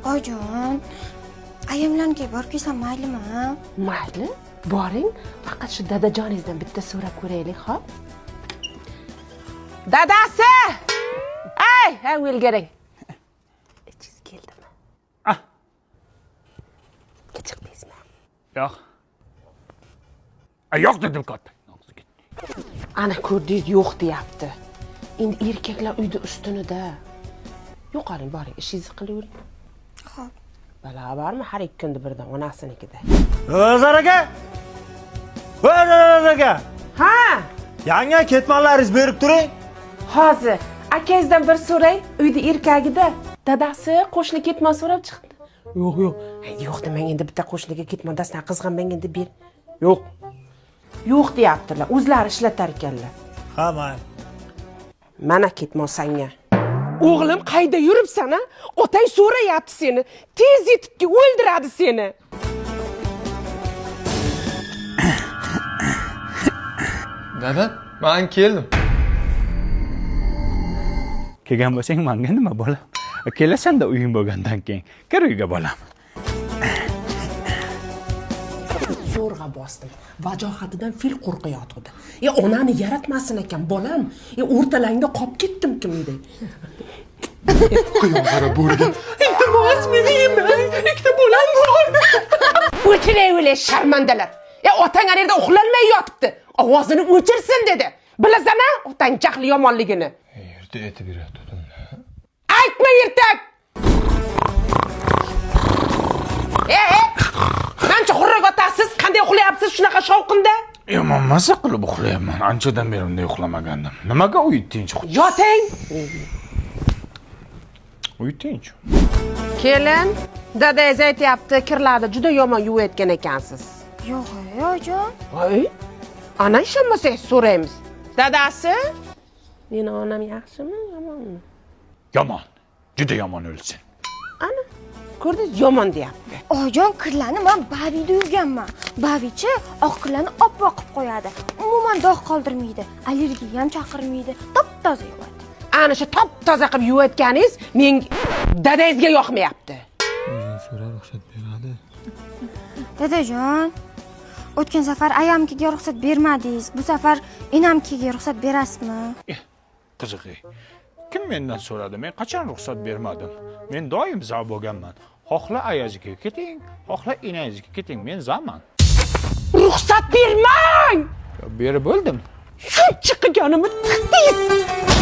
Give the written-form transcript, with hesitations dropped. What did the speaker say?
Oyijon, ayamlarga borib kelsam maylimi? Mayli, boring. Faqat shu dadajoningizdan bitta so'rab ko'raylik, xo'p? Dadasi! Ay, o'lgaring. Ichingiz keldimi? Ah. Chiqmaysizmi? Yo'q. Yo'q dedim katta. Ana ko'rdingiz, yo'q deyapti. Endi erkaklar uyda ustunida. Yo'qoling, boring, ishingizni qilavering. Xo'p. Bala bormi har ikki kunda birdan onasinikida? O'zar aka! O'zar aka! Ha! Yangi ketmonlaringiz berib turing. Hozir akangizdan bir so'ray, uyda erkagida. Dadasi qo'shni ketmon so'rab chiqdi. Yo'q, yo'q. Yo'q demang, endi bitta qo'shniga ketmon dastan qizg'anmang endi ber. Yo'q. Yo'q deyaptilar, o'zlari ishlatar ekanlar. Ha, mayli. Mana ketmon sanga. O'g'lim, qayda yuribsan, a? Otang so'rayapti seni. Tez yetibki o'ldiradi seni. Dada, men keldim. Kelgan bo'lsang menga nima bolam? Kelasan-da uying bo'lgandan keyin. Kir uyga bolam. Zo'rg'a bosdim. Vajohatidan fil qo'rqayotdi. Onani yaratmasin ekan, bolam. O'rtalangda qolib ketdim-kimda. Quyon qara bo'riga. Iltimos, meni yemang. Ikkita bolam bor. O'chiray, sharmandalar. Otang ana yerda uxlolmay yotibdi. Ovozini o'chirsin dedi. Bilasan-a, otang jahli yomonligini. Yerda aytib beradi. Aytma ertak. Qancha xurrak otasiz, qanday uxlayapsiz shunaqa shovqinda? Yomon masa qilib uxlayapman. Anchadan beri bunday uxlamagandim. Nimaga uy tinch? Yoting. Uy tinch. Kelin, dadangiz aytayapti, kirlarni juda yomon yuvayotgan ekansiz. Yo'q, oyijon. Voy, ana ishonmasangiz so'raymiz. Dadasi, meni onam yaxshimi, yomonmi? Yomon. Juda yomon o'lsin. Ana, ko'rdingiz, yomon deyapti. Oyijon, kirlarni men Babida yuvganman. Babichi oq kirlarni oppoq qilib qo'yadi. Umuman dog' qoldirmaydi. Allergiya ham chaqirmaydi. Top-toza yuvadi. Ana shu top-toza qilib yuvayotganingiz dadangizga yoqmayapti. O'zing so'ra ruxsat beradi. Dadajon, o'tgan safar ayamkiga ruxsat bermadingiz. Bu safar enamkiga ruxsat berasizmi? Qiziq. Kim mendan so'radi? Men qachon ruxsat bermadim? Men doim za bo'lganman. Xohla ayazga keting, xohla enangizga keting. Men zaman. Ruxsat bermang! Berib bo'ldim. Shuncha qilganimni tiqdingiz.